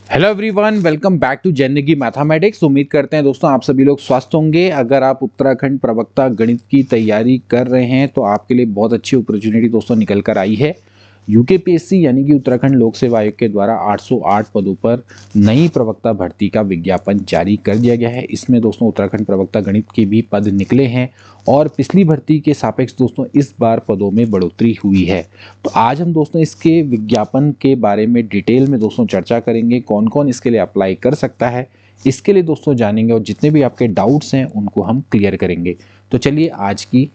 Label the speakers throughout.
Speaker 1: Hello everyone, welcome back to Zindagi mathematics. उम्मीद करते हैं दोस्तों आप सभी लोग स्वस्थ होंगे। अगर आप उत्तराखंड प्रवक्ता गणित की तैयारी कर रहे हैं तो आपके लिए बहुत अच्छी अपॉर्चुनिटी दोस्तों निकल कर आई है। यूकेपीएससी यानी कि उत्तराखंड लोक सेवा आयोग के द्वारा 808 पदों पर नई प्रवक्ता भर्ती का विज्ञापन जारी कर दिया गया है। इसमें दोस्तों उत्तराखंड प्रवक्ता गणित के भी पद निकले हैं और पिछली भर्ती के सापेक्ष दोस्तों इस बार पदों में बढ़ोतरी हुई है। तो आज हम दोस्तों इसके विज्ञापन के बारे में डिटेल में दोस्तों चर्चा करेंगे, कौन कौन इसके लिए अप्लाई कर सकता है इसके लिए दोस्तों जानेंगे और जितने भी आपके डाउट्स हैं उनको हम क्लियर करेंगे। तो चलिए आज की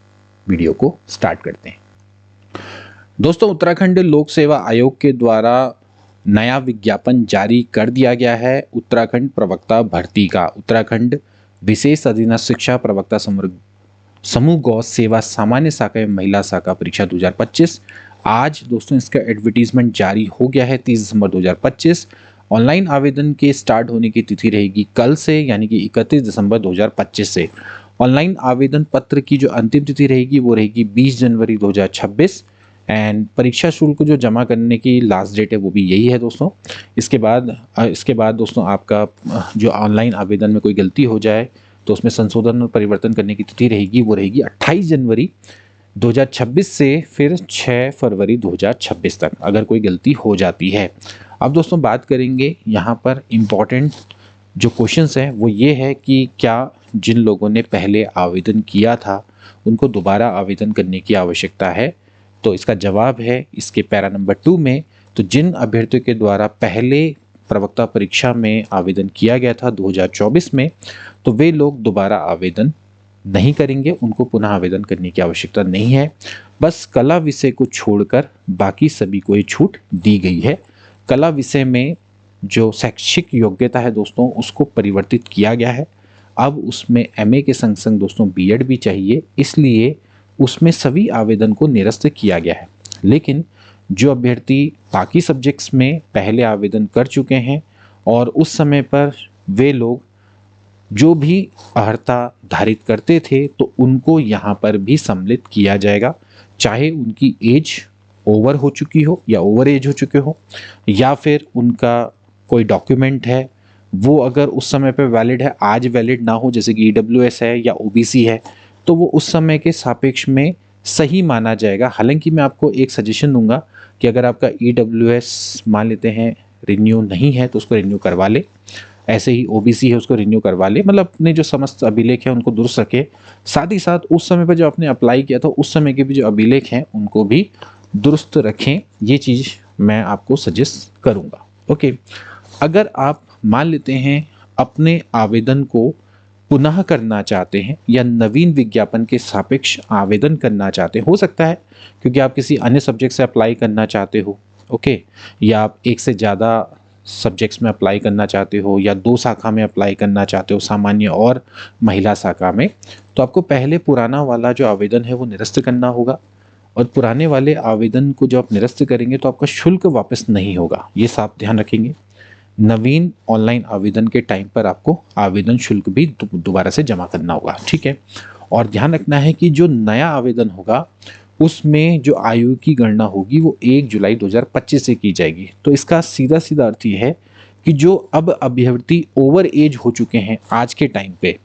Speaker 1: वीडियो को स्टार्ट करते हैं। दोस्तों उत्तराखंड लोक सेवा आयोग के द्वारा नया विज्ञापन जारी कर दिया गया है उत्तराखंड प्रवक्ता भर्ती का। उत्तराखंड विशेष अधीनस्थ शिक्षा प्रवक्ता समूह गौ सेवा सामान्य शाखा एवं महिला शाखा परीक्षा 2025। आज दोस्तों इसका एडवर्टीजमेंट जारी हो गया है 30 दिसंबर 2025। ऑनलाइन आवेदन के स्टार्ट होने की तिथि रहेगी कल से यानी कि 31 दिसंबर 2025 से। ऑनलाइन आवेदन पत्र की जो अंतिम तिथि रहेगी वो रहेगी 20 जनवरी 2026 एंड परीक्षा शुल्क जो जमा करने की लास्ट डेट है वो भी यही है दोस्तों। इसके बाद दोस्तों आपका जो ऑनलाइन आवेदन में कोई गलती हो जाए तो उसमें संशोधन और परिवर्तन करने की तिथि रहेगी वो रहेगी 28 जनवरी 2026 से फिर 6 फरवरी 2026 तक अगर कोई गलती हो जाती है। अब दोस्तों बात करेंगे यहाँ पर इम्पॉर्टेंट जो क्वेश्चंस हैं वो ये है कि क्या जिन लोगों ने पहले आवेदन किया था उनको दोबारा आवेदन करने की आवश्यकता है। तो इसका जवाब है इसके पैरा नंबर 2 में। तो जिन अभ्यर्थियों के द्वारा पहले प्रवक्ता परीक्षा में आवेदन किया गया था 2024 में तो वे लोग दोबारा आवेदन नहीं करेंगे, उनको पुनः आवेदन करने की आवश्यकता नहीं है। बस कला विषय को छोड़कर बाकी सभी को ये छूट दी गई है। कला विषय में जो शैक्षिक योग्यता है दोस्तों उसको परिवर्तित किया गया है। अब उसमें एमए के संग संग दोस्तों बीएड भी चाहिए, इसलिए उसमें सभी आवेदन को निरस्त किया गया है। लेकिन जो अभ्यर्थी बाकी सब्जेक्ट्स में पहले आवेदन कर चुके हैं और उस समय पर वे लोग जो भी अर्हता धारित करते थे तो उनको यहाँ पर भी सम्मिलित किया जाएगा, चाहे उनकी एज ओवर हो चुकी हो या ओवर एज हो चुके हो या फिर उनका कोई डॉक्यूमेंट है वो अगर उस समय पे वैलिड है आज वैलिड ना हो, जैसे कि ईडब्ल्यूएस है या ओबीसी है तो वो उस समय के सापेक्ष में सही माना जाएगा। हालांकि मैं आपको एक सजेशन दूंगा कि अगर आपका ईडब्ल्यूएस मान लेते हैं रिन्यू नहीं है तो उसको रिन्यू करवा ले, ऐसे ही ओबीसी है उसको रिन्यू करवा ले, मतलब अपने जो समस्त अभिलेख हैं उनको दुरुस्त रखे। साथ ही साथ उस समय पर जो आपने अप्लाई किया था उस समय के भी जो अभिलेख हैं उनको भी दुरुस्त रखें, ये चीज़ मैं आपको सजेस्ट करूँगा। ओके, अगर आप मान लेते हैं अपने आवेदन को पुनः करना चाहते हैं या नवीन विज्ञापन के सापेक्ष आवेदन करना चाहते हैं, हो सकता है क्योंकि आप किसी अन्य सब्जेक्ट से अप्लाई करना चाहते हो, ओके, या आप एक से ज़्यादा सब्जेक्ट्स में अप्लाई करना चाहते हो या 2 शाखा में अप्लाई करना चाहते हो, सामान्य और महिला शाखा में, तो आपको पहले पुराना वाला जो आवेदन है वो निरस्त करना होगा। और पुराने वाले आवेदन को जब आप निरस्त करेंगे तो आपका शुल्क वापस नहीं होगा, ये साफ ध्यान रखेंगे। नवीन ऑनलाइन आवेदन के टाइम पर आपको आवेदन शुल्क भी दोबारा से जमा करना होगा, ठीक है। और ध्यान रखना है कि जो नया आवेदन होगा उसमें जो आयु की गणना होगी वो 1 जुलाई 2025 से की जाएगी। तो इसका सीधा सीधा अर्थ ये है कि जो अब अभ्यर्थी ओवर एज हो चुके हैं आज के टाइम पे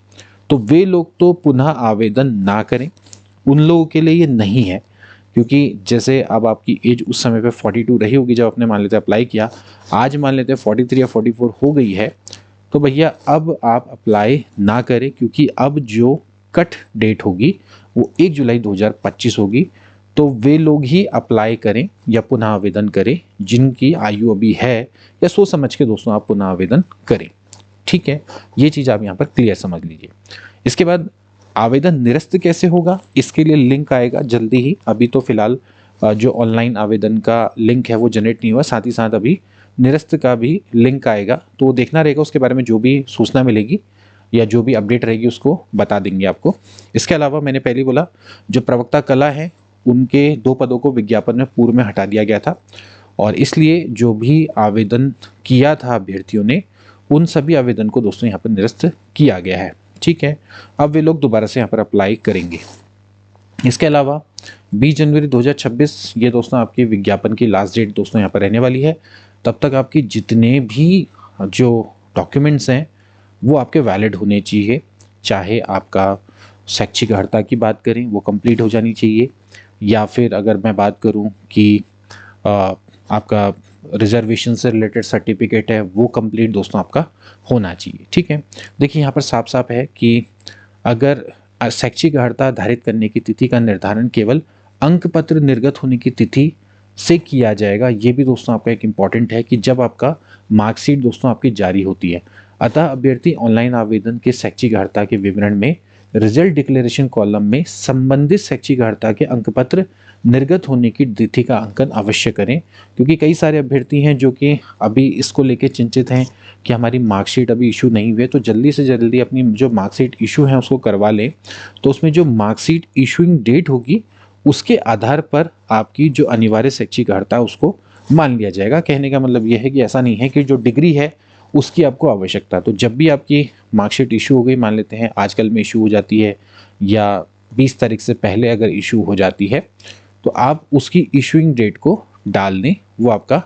Speaker 1: तो वे लोग तो पुनः आवेदन ना करें, उन लोगों के लिए ये नहीं है। क्योंकि जैसे अब आपकी एज उस समय पे 42 रही होगी जब आपने मान लेते अप्लाई किया, आज मान लेते 43 या 44 हो गई है, तो भैया अब आप अप्लाई ना करें क्योंकि अब जो कट डेट होगी वो 1 जुलाई 2025 होगी। तो वे लोग ही अप्लाई करें या पुनः आवेदन करें जिनकी आयु अभी है, या सोच समझ के दोस्तों आप पुनः आवेदन करें, ठीक है। ये चीज़ आप यहाँ पर क्लियर समझ लीजिए। इसके बाद आवेदन निरस्त कैसे होगा, इसके लिए लिंक आएगा जल्दी ही। अभी तो फिलहाल जो ऑनलाइन आवेदन का लिंक है वो जनरेट नहीं हुआ, साथ ही साथ अभी निरस्त का भी लिंक आएगा, तो वो देखना रहेगा। उसके बारे में जो भी सूचना मिलेगी या जो भी अपडेट रहेगी उसको बता देंगे आपको। इसके अलावा मैंने पहले बोला जो प्रवक्ता कला है उनके 2 पदों को विज्ञापन में पूर्व में हटा दिया गया था और इसलिए जो भी आवेदन किया था अभ्यर्थियों ने उन सभी आवेदन को दोस्तों यहाँ पर निरस्त किया गया है, ठीक है। अब वे लोग दोबारा से यहाँ पर अप्लाई करेंगे। इसके अलावा 20 जनवरी 2026 ये दोस्तों आपकी विज्ञापन की लास्ट डेट दोस्तों यहाँ पर रहने वाली है। तब तक आपकी जितने भी जो डॉक्यूमेंट्स हैं वो आपके वैलिड होने चाहिए। चाहे आपका शैक्षिक अर्हता की बात करें वो कंप्लीट हो जानी चाहिए, या फिर अगर मैं बात करूं कि आपका रिजर्वेशन से रिलेटेड सर्टिफिकेट है वो कंप्लीट दोस्तों आपका होना चाहिए। ठीक है, देखिए यहाँ पर साफ साफ है कि अगर शैक्षिक अर्हता धारित करने की तिथि का निर्धारण केवल अंक पत्र निर्गत होने की तिथि से किया जाएगा। ये भी दोस्तों आपका एक इम्पॉर्टेंट है कि जब आपका मार्कशीट दोस्तों आपकी जारी होती है। अतः अभ्यर्थी ऑनलाइन आवेदन के शैक्षिक अर्हता के विवरण में रिजल्ट डिक्लेरेशन कॉलम में संबंधित शैक्षिक अर्हता के अंक पत्र निर्गत होने की तिथि का अंकन अवश्य करें, क्योंकि कई सारे अभ्यर्थी हैं जो कि अभी इसको लेके चिंतित हैं कि हमारी मार्कशीट अभी इशू नहीं हुई है, तो जल्दी से जल्दी अपनी जो मार्कशीट इशू है उसको करवा लें। तो उसमें जो मार्कशीट इशूइंग डेट होगी उसके आधार पर आपकी जो अनिवार्य शैक्षिक अर्हता है उसको मान लिया जाएगा। कहने का मतलब यह है कि ऐसा नहीं है कि जो डिग्री है उसकी आपको आवश्यकता। तो जब भी आपकी मार्कशीट इशू हो गई, मान लेते हैं आजकल में इशू हो जाती है या 20 तारीख से पहले अगर इशू हो जाती है, तो आप उसकी इशूइंग डेट को डाल दें, वो आपका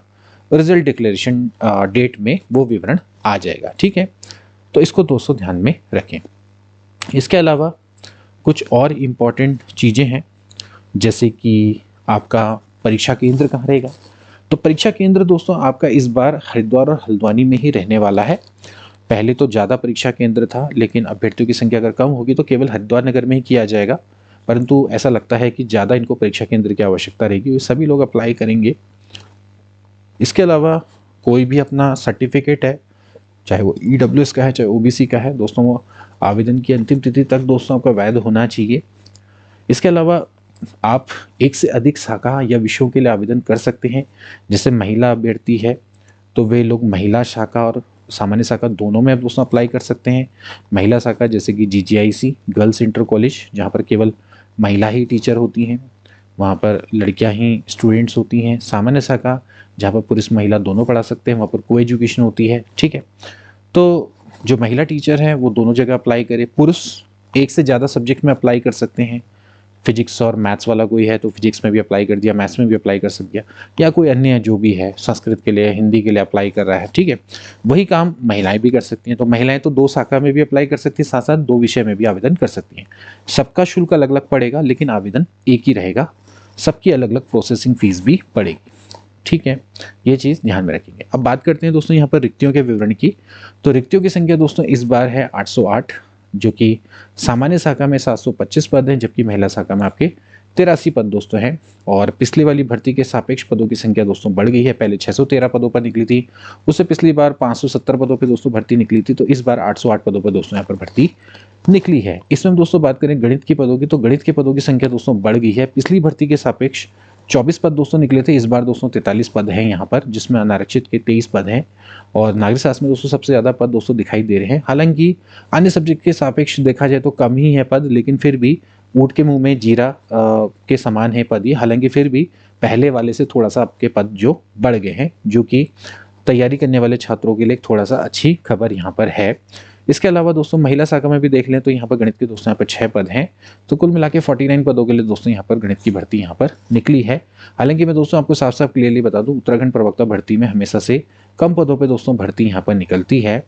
Speaker 1: रिजल्ट डिक्लेरेशन डेट में वो विवरण आ जाएगा। ठीक है, तो इसको दोस्तों ध्यान में रखें। इसके अलावा कुछ और इम्पॉर्टेंट चीज़ें हैं, जैसे कि आपका परीक्षा केंद्र कहाँ रहेगा। तो परीक्षा केंद्र दोस्तों आपका इस बार हरिद्वार और हल्द्वानी में ही रहने वाला है। पहले तो ज़्यादा परीक्षा केंद्र था, लेकिन अभ्यर्थियों की संख्या अगर कम होगी तो केवल हरिद्वार नगर में ही किया जाएगा, परंतु ऐसा लगता है कि ज़्यादा इनको परीक्षा केंद्र की आवश्यकता रहेगी, सभी लोग अप्लाई करेंगे। इसके अलावा कोई भी अपना सर्टिफिकेट है, चाहे वो EWS का है चाहे OBC का है दोस्तों, वो आवेदन की अंतिम तिथि तक दोस्तों आपका वैध होना चाहिए। इसके अलावा आप एक से अधिक शाखा या विषयों के लिए आवेदन कर सकते हैं। जैसे महिला अभ्यर्थी है तो वे लोग महिला शाखा और सामान्य शाखा दोनों में दोस्तों अप्लाई कर सकते हैं। महिला शाखा जैसे कि GGIC गर्ल्स इंटर कॉलेज, जहाँ पर केवल महिला ही टीचर होती हैं, वहाँ पर लड़कियाँ ही स्टूडेंट्स होती हैं। सामान्य शाखा जहाँ पर पुरुष महिला दोनों पढ़ा सकते हैं, वहाँ पर को एजुकेशन होती है। ठीक है, तो जो महिला टीचर हैं वो दोनों जगह अप्लाई करें। पुरुष एक से ज़्यादा सब्जेक्ट में अप्लाई कर सकते हैं, फिजिक्स और मैथ्स वाला कोई है तो फिजिक्स में भी अप्लाई कर दिया, मैथ्स में भी अप्लाई कर सकता, या कोई अन्य जो भी है संस्कृत के लिए हिंदी के लिए अप्लाई कर रहा है। ठीक है, वही काम महिलाएं भी कर सकती हैं। तो महिलाएं तो 2 शाखा में भी अप्लाई कर सकती हैं, साथ साथ 2 विषय में भी आवेदन कर सकती हैं। सबका शुल्क अलग अलग पड़ेगा, लेकिन आवेदन एक ही रहेगा, सबकी अलग अलग प्रोसेसिंग फीस भी पड़ेगी। ठीक है, ये चीज़ ध्यान में रखेंगे। अब बात करते हैं दोस्तों यहाँ पर रिक्तियों के विवरण की। तो रिक्तियों की संख्या दोस्तों इस बार है 808, जो कि सामान्य शाखा में 725 पद हैं, जबकि महिला शाखा में आपके 83 पद दोस्तों हैं। और पिछली वाली भर्ती के सापेक्ष पदों की संख्या दोस्तों बढ़ गई है। पहले 613 पदों पर निकली थी, उससे पिछली बार 570 पदों पर दोस्तों भर्ती निकली थी, तो इस बार 808 पदों पर दोस्तों यहाँ पर भर्ती निकली है। इसमें दोस्तों बात करें गणित की पदों की, तो गणित के पदों की संख्या दोस्तों बढ़ गई है। पिछली भर्ती के सापेक्ष 24 पद दोस्तों निकले थे, इस बार दोस्तों 43 पद हैं यहाँ पर, जिसमें अनारक्षित के 23 पद हैं। और नागरिक शास्त्र में दोस्तों सबसे ज़्यादा पद दोस्तों दिखाई दे रहे हैं। हालांकि अन्य सब्जेक्ट के सापेक्ष देखा जाए तो कम ही है पद, लेकिन फिर भी ऊँट के मुंह में जीरा के समान है पद ये। हालांकि फिर भी पहले वाले से थोड़ा सा आपके पद जो बढ़ गए हैं, जो कि तैयारी करने वाले छात्रों के लिए थोड़ा सा अच्छी खबर यहाँ पर है। इसके अलावा दोस्तों महिला शाखा में भी देख लें तो यहाँ पर गणित के दोस्तों यहाँ पर 6 पद हैं, तो कुल मिला के 49 पदों के लिए दोस्तों यहाँ पर गणित की भर्ती यहाँ पर निकली है। हालांकि मैं दोस्तों आपको साफ साफ क्लियरली बता दूं, उत्तराखंड प्रवक्ता भर्ती में हमेशा से कम पदों पे दोस्तों भर्ती यहाँ पर निकलती है।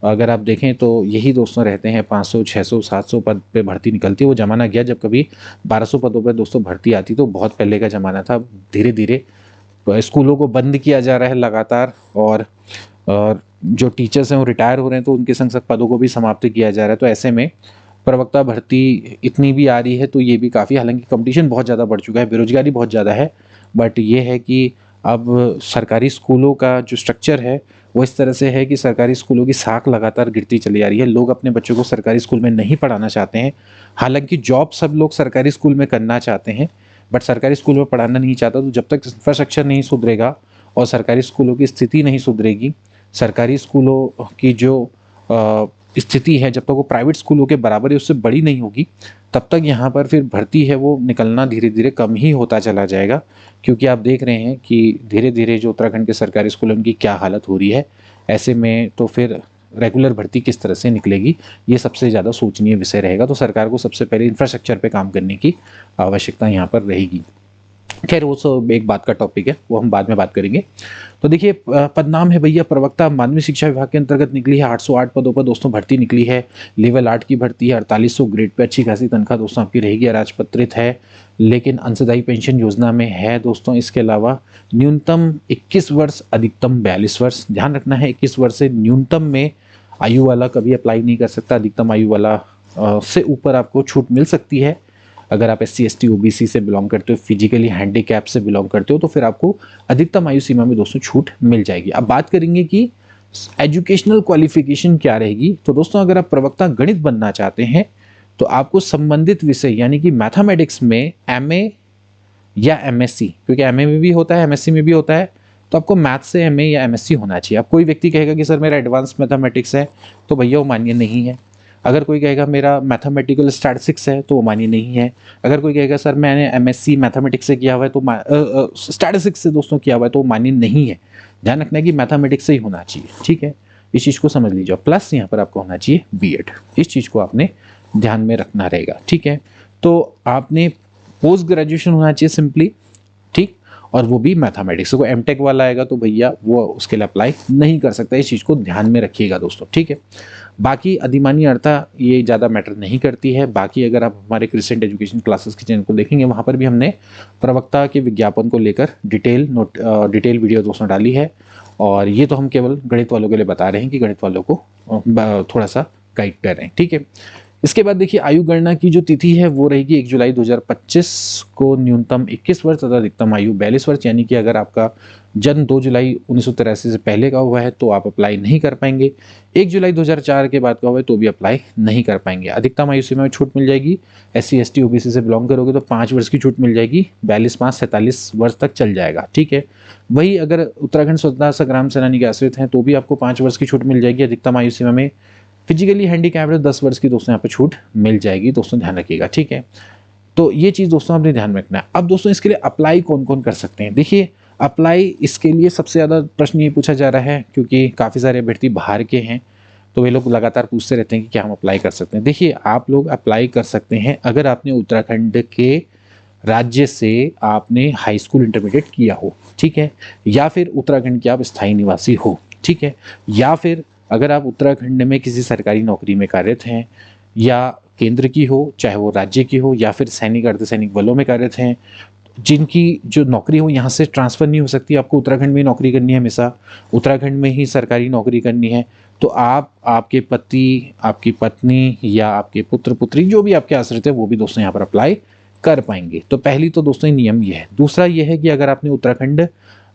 Speaker 1: अगर आप देखें तो यही दोस्तों रहते हैं 500, 600, 700 पद पे भर्ती निकलती है। वो ज़माना गया जब कभी 1200 पदों पर दोस्तों भर्ती आती, तो बहुत पहले का ज़माना था। धीरे धीरे स्कूलों को बंद किया जा रहा है लगातार, और जो टीचर्स हैं वो रिटायर हो रहे हैं, तो उनके संग संग पदों को भी समाप्त किया जा रहा है। तो ऐसे में प्रवक्ता भर्ती इतनी भी आ रही है तो ये भी काफ़ी, हालांकि कंपटीशन बहुत ज़्यादा बढ़ चुका है, बेरोजगारी बहुत ज़्यादा है, बट ये है कि अब सरकारी स्कूलों का जो स्ट्रक्चर है वो इस तरह से है कि सरकारी स्कूलों की साख लगातार गिरती चली आ रही है। लोग अपने बच्चों को सरकारी स्कूल में नहीं पढ़ाना चाहते हैं। हालांकि जॉब सब लोग सरकारी स्कूल में करना चाहते हैं, बट सरकारी स्कूल में पढ़ाना नहीं चाहता। तो जब तक इंफ्रास्ट्रक्चर नहीं सुधरेगा और सरकारी स्कूलों की स्थिति नहीं सुधरेगी, सरकारी स्कूलों की जो स्थिति है जब तक वो प्राइवेट स्कूलों के बराबर है उससे बड़ी नहीं होगी, तब तक यहाँ पर फिर भर्ती है वो निकलना धीरे धीरे कम ही होता चला जाएगा। क्योंकि आप देख रहे हैं कि धीरे धीरे जो उत्तराखंड के सरकारी स्कूल उनकी क्या हालत हो रही है। ऐसे में तो फिर रेगुलर भर्ती किस तरह से निकलेगी, ये सबसे ज़्यादा सोचनीय विषय रहेगा। तो सरकार को सबसे पहले इंफ्रास्ट्रक्चर पे काम करने की आवश्यकता यहाँ पर रहेगी। खैर वो सब एक बात का टॉपिक है, वो हम बाद में बात करेंगे। तो देखिए पदनाम है भैया प्रवक्ता, माध्यमिक शिक्षा विभाग के अंतर्गत निकली है। 808 पदों पर दोस्तों भर्ती निकली है। लेवल 8 की भर्ती है। 4800 ग्रेड पे अच्छी खासी तनख्वाह दोस्तों आपकी रहेगी। अराजपत्रित है, लेकिन अंशदायी पेंशन योजना में है दोस्तों। इसके अलावा न्यूनतम 21 वर्ष, अधिकतम 42 वर्ष। ध्यान रखना है 21 वर्ष से न्यूनतम में आयु वाला कभी अप्लाई नहीं कर सकता। अधिकतम आयु वाला से ऊपर आपको छूट मिल सकती है। अगर आप SC ST OBC से बिलोंग करते हो, फिजिकली हैंडीकैप से बिलोंग करते हो, तो फिर आपको अधिकतम आयु सीमा में दोस्तों छूट मिल जाएगी। अब बात करेंगे कि एजुकेशनल क्वालिफिकेशन क्या रहेगी। तो दोस्तों अगर आप प्रवक्ता गणित बनना चाहते हैं तो आपको संबंधित विषय यानी कि मैथमेटिक्स में MA या MSc, क्योंकि MA में भी होता है MSc में भी होता है, तो आपको मैथ से MA या MSc होना चाहिए। अब कोई व्यक्ति कहेगा कि सर मेरा एडवांस मैथमेटिक्स है, तो भैया वो मान्य नहीं है। अगर कोई कहेगा मेरा मैथमेटिकल स्टैटिस्टिक्स है, तो वो मान्य नहीं है। अगर कोई कहेगा सर मैंने MSc मैथमेटिक्स से किया हुआ है, तो स्टैटिस्टिक्स से दोस्तों किया हुआ है, तो वो मान्य नहीं है। ध्यान रखना है कि मैथमेटिक्स से ही होना चाहिए, ठीक है, इस चीज़ को समझ लीजिए। प्लस यहाँ पर आपको होना चाहिए B.Ed, इस चीज़ को आपने ध्यान में रखना रहेगा, ठीक है। तो आपने पोस्ट ग्रेजुएशन होना चाहिए सिंपली, ठीक, और वो भी मैथमेटिक्स। कोई M.Tech वाला आएगा तो भैया वो उसके लिए अप्लाई नहीं कर सकता। इस चीज़ को ध्यान में रखिएगा दोस्तों, ठीक है। बाकी अधिमानी अर्था ये ज़्यादा मैटर नहीं करती है। बाकी अगर आप हमारे क्रिसेंट एजुकेशन क्लासेस के चैनल को देखेंगे, वहाँ पर भी हमने प्रवक्ता के विज्ञापन को लेकर डिटेल वीडियो दोस्तों डाली है। और ये तो हम केवल गणित वालों के लिए बता रहे हैं कि गणित वालों को थोड़ा सा गाइड कर रहे हैं, ठीक है। इसके बाद देखिए आयु गणना की जो तिथि है वो रहेगी 1 जुलाई 2025 को। न्यूनतम 21 वर्ष तथा अधिकतम आयु 42 वर्ष। यानी कि अगर आपका जन्म 2 जुलाई 1983 से पहले का हुआ है तो आप अप्लाई नहीं कर पाएंगे। 1 जुलाई 2004 के बाद का हुआ है तो भी अप्लाई नहीं कर पाएंगे। अधिकतम आयु सीमा में छूट मिल जाएगी। SC ST OBC से बिलोंग करोगे तो 5 वर्ष की छूट मिल जाएगी। 42 5 47 वर्ष तक चल जाएगा, ठीक है। वही अगर उत्तराखंड स्वतंत्रता संग्राम सेनानी के आश्रित हैं तो भी आपको 5 वर्ष की छूट मिल जाएगी। अधिकतम आयु सीमा में फिजिकली हैंडीकैप्ड 10 वर्ष की दोस्तों यहाँ पे छूट मिल जाएगी। दोस्तों ध्यान रखिएगा, ठीक है। तो ये चीज़ दोस्तों आपने ध्यान में रखना है। अब दोस्तों इसके लिए अप्लाई कौन कौन कर सकते हैं। देखिए अप्लाई इसके लिए सबसे ज़्यादा प्रश्न ये पूछा जा रहा है क्योंकि काफ़ी सारे अभ्यर्थी बाहर के हैं, तो वे लोग लगातार पूछते रहते हैं कि क्या हम अप्लाई कर सकते हैं। देखिए आप लोग अप्लाई कर सकते हैं अगर आपने उत्तराखंड के राज्य से आपने हाई स्कूल इंटरमीडिएट किया हो, ठीक है, या फिर उत्तराखंड के आप स्थायी निवासी हो, ठीक है, या फिर अगर आप उत्तराखंड में किसी सरकारी नौकरी में कार्यरत हैं या केंद्र की हो, चाहे वो राज्य की हो, या फिर सैनिक अर्धसैनिक बलों में कार्यरत हैं, जिनकी जो नौकरी हो यहाँ से ट्रांसफ़र नहीं हो सकती, आपको उत्तराखंड में नौकरी करनी है, हमेशा उत्तराखंड में ही सरकारी नौकरी करनी है, तो आप, आपके पति, आपकी पत्नी या आपके पुत्र पुत्री जो भी आपके आश्रित है वो भी दोस्तों यहाँ पर अप्लाई कर पाएंगे। तो पहली तो दोस्तों नियम ये है। दूसरा ये है कि अगर आपने उत्तराखंड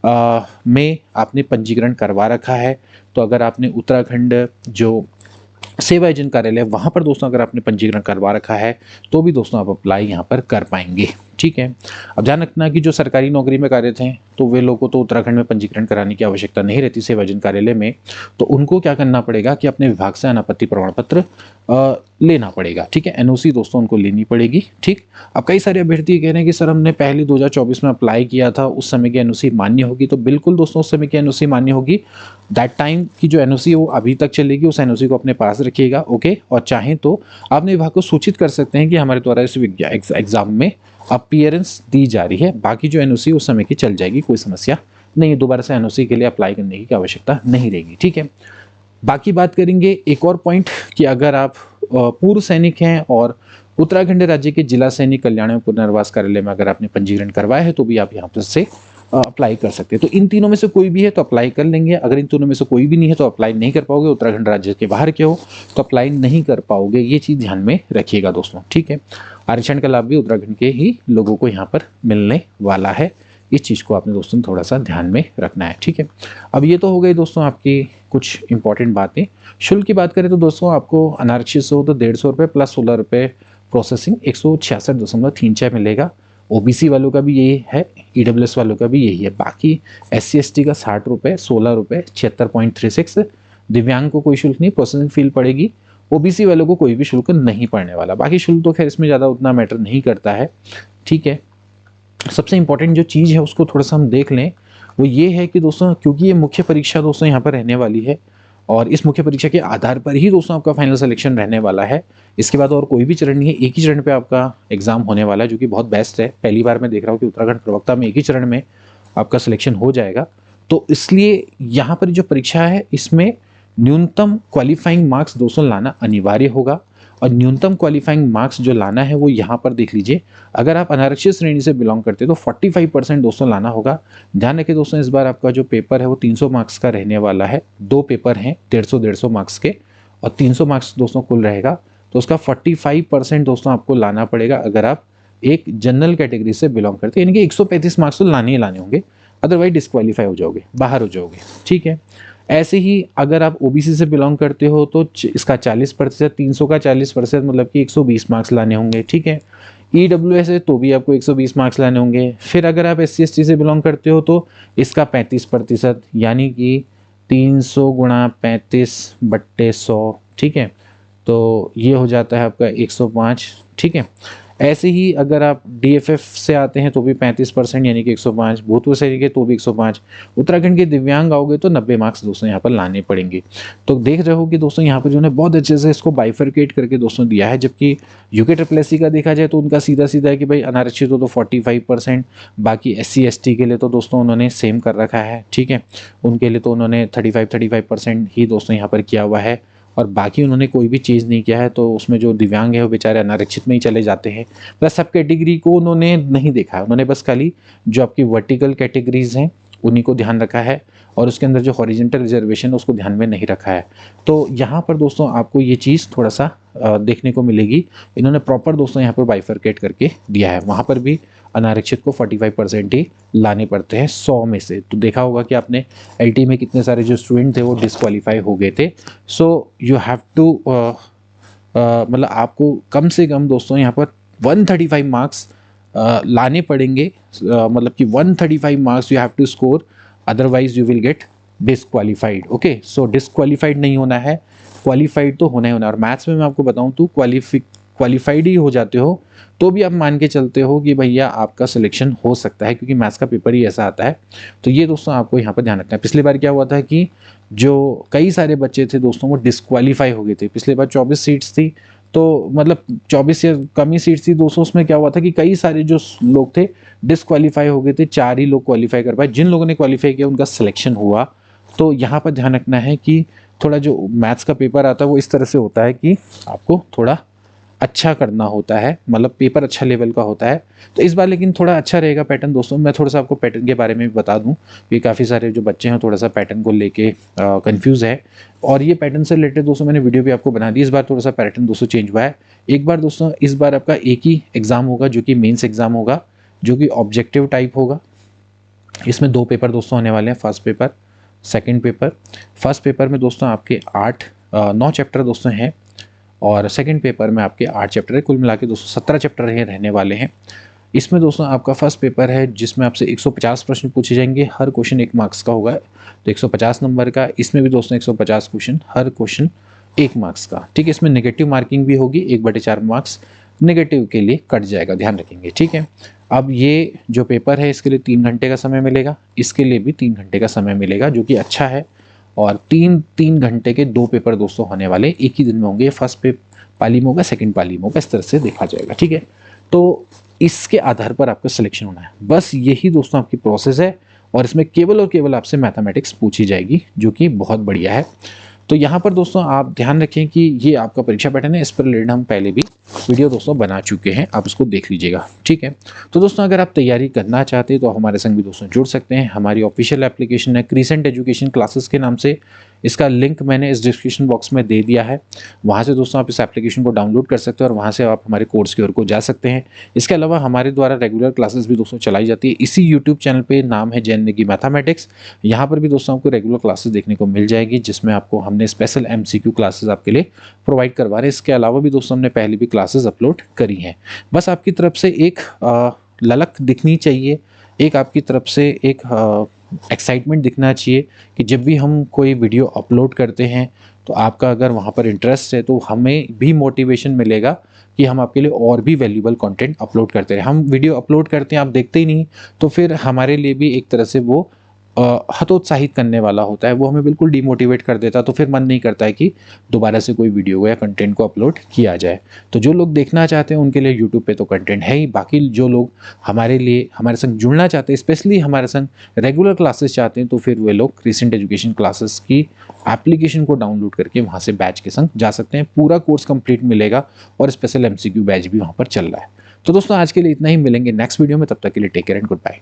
Speaker 1: में आपने पंजीकरण करवा रखा है, तो अगर आपने उत्तराखंड जो सेवा एजेंट कार्यालय वहाँ पर दोस्तों अगर आपने पंजीकरण करवा रखा है तो भी दोस्तों आप अप्लाई यहाँ पर कर पाएंगे, ठीक है। अब ध्यान रखना कि जो सरकारी नौकरी में कार्यरत हैं तो वे लोगों को तो उत्तराखंड में पंजीकरण कराने की आवश्यकता नहीं रहती सेवा एजेंट कार्यालय में, तो उनको क्या करना पड़ेगा कि अपने विभाग से अनापत्ति प्रमाण पत्र लेना पड़ेगा, ठीक है। NOC दोस्तों उनको लेनी पड़ेगी, ठीक। अब कई सारे अभ्यर्थी कह रहे हैं कि सर हमने पहले 2024 में अप्लाई किया था, उस समय की NOC मान्य होगी। तो बिल्कुल दोस्तों उस समय की NOC मान्य होगी। दैट टाइम की जो NOC है वो अभी तक चलेगी, उस NOC को अपने पास रखिएगा, ओके। और चाहें तो आपने विभाग को सूचित कर सकते हैं कि हमारे द्वारा इस एग्जाम में अपीयरेंस दी जा रही है। बाकी जो NOC उस समय की चल जाएगी, कोई समस्या नहीं है। दोबारा से NOC के लिए अप्लाई करने की आवश्यकता नहीं रहेगी, ठीक है। बाकी बात करेंगे एक और पॉइंट कि अगर आप पूर्व सैनिक हैं और उत्तराखंड राज्य के जिला सैनिक कल्याण एवं पुनर्वास कार्यालय में अगर आपने पंजीकरण करवाया है तो भी आप यहाँ पर से अप्लाई कर सकते हैं। तो इन तीनों में से कोई भी है तो अप्लाई कर लेंगे। अगर इन तीनों में से कोई भी नहीं है तो अप्लाई नहीं कर पाओगे। उत्तराखंड राज्य के बाहर के हो तो अप्लाई नहीं कर पाओगे। ये चीज़ ध्यान में रखिएगा दोस्तों, ठीक है। आरक्षण का लाभ भी उत्तराखंड के ही लोगों को यहाँ पर मिलने वाला है। इस चीज़ को आपने दोस्तों थोड़ा सा ध्यान में रखना है, ठीक है। अब ये तो हो गई दोस्तों आपकी कुछ इंपॉर्टेंट बातें। शुल्क की बात करें तो दोस्तों आपको अनारक्षित से हो तो 150 रुपये प्लस 16 रुपये प्रोसेसिंग 166.36 मिलेगा। OBC वालों का भी यही है, EWS वालों का भी यही है। बाकी SC ST का 60 रुपये, 16 रुपये 76.36। दिव्यांग को कोई शुल्क नहीं, प्रोसेसिंग फीस पड़ेगी। OBC वालों को कोई भी शुल्क नहीं पड़ने वाला। बाकी शुल्क तो खैर इसमें ज़्यादा उतना मैटर नहीं करता है, ठीक है। सबसे इंपॉर्टेंट जो चीज़ है उसको थोड़ा सा हम देख लें, वो ये है कि दोस्तों क्योंकि ये मुख्य परीक्षा दोस्तों यहाँ पर रहने वाली है और इस मुख्य परीक्षा के आधार पर ही दोस्तों आपका फाइनल सिलेक्शन रहने वाला है। इसके बाद और कोई भी चरण नहीं है, एक ही चरण पे आपका एग्जाम होने वाला है, जो कि बहुत बेस्ट है। पहली बार मैं देख रहा हूँ कि उत्तराखंड प्रवक्ता में एक ही चरण में आपका सिलेक्शन हो जाएगा। तो इसलिए यहाँ पर जो परीक्षा है इसमें न्यूनतम क्वालिफाइंग मार्क्स दोस्तों लाना अनिवार्य होगा। और न्यूनतम क्वालिफाइंग मार्क्स जो लाना है वो यहाँ पर देख लीजिए, अगर आप अनारक्षित श्रेणी से बिलोंग करते हैं तो 45% दोस्तों लाना होगा। ध्यान रखें दोस्तों, इस बार आपका जो पेपर है वो 300 मार्क्स का रहने वाला है। 2 पेपर हैं 150 मार्क्स के, और 300 मार्क्स दोस्तों कुल रहेगा। तो उसका 45% दोस्तों आपको लाना पड़ेगा अगर आप एक जनरल कैटेगरी से बिलोंग करते हैं, यानी कि 135 मार्क्स तो लाने ही लाने होंगे, अदरवाइज डिस्क्वालीफाई हो जाओगे, बाहर हो जाओगे। ठीक है, ऐसे ही अगर आप ओबीसी से बिलोंग करते हो तो इसका 40%, 300 का 40% मतलब कि 120 मार्क्स लाने होंगे। ठीक है, ईडब्ल्यूएस है तो भी आपको 120 मार्क्स लाने होंगे। फिर अगर आप एससी एसटी से बिलोंग करते हो तो इसका 35%, यानी कि 300 गुणा 35/100। ठीक है, तो ये हो जाता है आपका 105। ठीक है, ऐसे ही अगर आप डीएफएफ से आते हैं तो भी 35%, यानी कि 105। भूतपूर्व सैनिक के तो भी 105। उत्तराखंड के दिव्यांग आओगे तो 90 मार्क्स दोस्तों यहाँ पर लाने पड़ेंगे। तो देख रहे हो कि दोस्तों यहाँ पर जो है बहुत अच्छे से इसको बाइफरकेट करके दोस्तों दिया है। जबकि यूके ट्रिपल का देखा जाए तो उनका सीधा सीधा है कि भाई अनारक्षित हो तो 45%, बाकी एससी एसटी के लिए तो दोस्तों उन्होंने सेम कर रखा है। ठीक है, उनके लिए तो उन्होंने 35% ही दोस्तों यहाँ पर किया हुआ है, और बाकी उन्होंने कोई भी चीज़ नहीं किया है। तो उसमें जो दिव्यांग है वो बेचारे अनारक्षित में ही चले जाते हैं। प्लस सब कैटेगरी को उन्होंने नहीं देखा है, उन्होंने बस खाली जो आपकी वर्टिकल कैटेगरीज हैं उन्हीं को ध्यान रखा है, और उसके अंदर जो हॉरिजेंटल रिजर्वेशन है उसको ध्यान में नहीं रखा है। तो यहाँ पर दोस्तों आपको ये चीज़ थोड़ा सा देखने को मिलेगी। इन्होंने प्रॉपर दोस्तों यहाँ पर बाइफरकेट करके दिया है। वहाँ पर भी अनारक्षित को 45% ही लाने पड़ते हैं 100 में से। तो देखा होगा कि आपने एलटी में कितने सारे जो स्टूडेंट थे वो डिस्क्वालीफाई हो गए थे। सो यू हैव टू मतलब आपको कम से कम दोस्तों यहाँ पर 135 मार्क्स लाने पड़ेंगे। मतलब कि 135 marks you have to score, otherwise you will get disqualified. Okay, so disqualified नहीं होना है, क्वालिफाइड तो होना ही होना है। और मैथ्स में मैं आपको बताऊं तो क्वालिफाइड ही हो जाते हो तो भी आप मान के चलते हो कि भैया आपका सिलेक्शन हो सकता है, क्योंकि मैथ्स का पेपर ही ऐसा आता है। तो ये दोस्तों आपको यहाँ पर ध्यान रखना है। पिछली बार क्या हुआ था कि जो कई सारे बच्चे थे दोस्तों वो डिस्क्वालीफाई हो गए थे। पिछले बार 24 सीट्स थी, तो मतलब 24 या कम ही सीट्स थी दोस्तों। उसमें क्या हुआ था कि कई सारे जो लोग थे डिस्क्वालीफाई हो गए थे, 4 ही लोग क्वालिफाई कर पाए। जिन लोगों ने क्वालिफाई किया उनका सिलेक्शन हुआ। तो यहाँ पर ध्यान रखना है कि थोड़ा जो मैथ्स का पेपर आता है वो इस तरह से होता है कि आपको थोड़ा अच्छा करना होता है, मतलब पेपर अच्छा लेवल का होता है। तो इस बार लेकिन थोड़ा अच्छा रहेगा पैटर्न दोस्तों। मैं थोड़ा सा आपको पैटर्न के बारे में भी बता दूं कि काफ़ी सारे जो बच्चे हैं थोड़ा सा पैटर्न को लेके कंफ्यूज है, और ये पैटर्न से रिलेटेड दोस्तों मैंने वीडियो भी आपको बना दी। इस बार थोड़ा सा पैटर्न दोस्तों चेंज हुआ है। एक बार दोस्तों इस बार आपका एक ही एग्जाम होगा जो कि मेन्स एग्जाम होगा, जो कि ऑब्जेक्टिव टाइप होगा। इसमें 2 पेपर दोस्तों होने वाले हैं, first paper, second paper. First paper में दोस्तों आपके 9 चैप्टर दोस्तों हैं, और सेकंड पेपर में आपके 8 चैप्टर है। कुल मिला के दोस्तों 17 चैप्टर रहने वाले हैं। इसमें दोस्तों आपका फर्स्ट पेपर है जिसमें आपसे 150 प्रश्न पूछे जाएंगे। हर क्वेश्चन 1 मार्क्स का होगा, तो 150 नंबर का। इसमें भी दोस्तों 150 क्वेश्चन, हर क्वेश्चन 1 मार्क्स का। ठीक है, इसमें नेगेटिव मार्किंग भी होगी, 1/4 मार्क्स नेगेटिव के लिए कट जाएगा, ध्यान रखेंगे। ठीक है, अब ये जो पेपर है इसके लिए 3 घंटे का समय मिलेगा, इसके लिए भी 3 घंटे का समय मिलेगा, जो कि अच्छा है। और 3 घंटे के 2 पेपर दोस्तों होने वाले, एक ही दिन में होंगे। फर्स्ट पाली में होगा, सेकंड पाली में होगा, इस तरह से देखा जाएगा। ठीक है, तो इसके आधार पर आपका सिलेक्शन होना है। बस यही दोस्तों आपकी प्रोसेस है, और इसमें केवल और केवल आपसे मैथमेटिक्स पूछी जाएगी, जो कि बहुत बढ़िया है। तो यहाँ पर दोस्तों आप ध्यान रखें कि ये आपका परीक्षा पैटर्न है। इस पर रिलेटेड हम पहले भी वीडियो दोस्तों बना चुके हैं, आप इसको देख लीजिएगा। ठीक है, तो दोस्तों अगर आप तैयारी करना चाहते हैं तो हमारे संग भी दोस्तों जुड़ सकते हैं। हमारी ऑफिशियल एप्लीकेशन है क्रीसेंट एजुकेशन क्लासेस के नाम से। इसका लिंक मैंने इस डिस्क्रिप्शन बॉक्स में दे दिया है। वहाँ से दोस्तों आप इस एप्लीकेशन को डाउनलोड कर सकते हैं, और वहाँ से आप हमारे कोर्स की ओर को जा सकते हैं। इसके अलावा हमारे द्वारा रेगुलर क्लासेस भी दोस्तों चलाई जाती है। इसी यूट्यूब चैनल पे, नाम है जैन नेगी मैथमेटिक्स। यहाँ पर भी दोस्तों आपको रेगुलर क्लासेस देखने को मिल जाएगी, जिसमें आपको हमने स्पेशल MCQ क्लासेस आपके लिए प्रोवाइड करवा रहे हैं। इसके अलावा भी दोस्तों हमने पहले भी क्लासेस अपलोड करी हैं। बस आपकी तरफ से एक ललक दिखनी चाहिए, एक आपकी तरफ से एक एक्साइटमेंट दिखना चाहिए कि जब भी हम कोई वीडियो अपलोड करते हैं तो आपका अगर वहाँ पर इंटरेस्ट है तो हमें भी मोटिवेशन मिलेगा कि हम आपके लिए और भी वैल्यूबल कंटेंट अपलोड करते रहें। हम वीडियो अपलोड करते हैं, आप देखते ही नहीं, तो फिर हमारे लिए भी एक तरह से वो हतोत्साहित करने वाला होता है, वो हमें बिल्कुल डिमोटिवेट कर देता है, तो फिर मन नहीं करता है कि दोबारा से कोई वीडियो या कंटेंट को अपलोड किया जाए। तो जो लोग देखना चाहते हैं उनके लिए यूट्यूब पे तो कंटेंट है ही, बाकी जो लोग हमारे संग जुड़ना चाहते हैं, स्पेशली हमारे संग रेगुलर क्लासेस चाहते हैं, तो फिर वे लोग क्रिसेंट एजुकेशन क्लासेस की एप्लीकेशन को डाउनलोड करके वहाँ से बैच के संग जा सकते हैं। पूरा कोर्स कंप्लीट मिलेगा और स्पेशल MCQ बैच भी वहाँ पर चल रहा है। तो दोस्तों आज के लिए इतना ही, मिलेंगे नेक्स्ट वीडियो में, तब तक के लिए take care and good bye.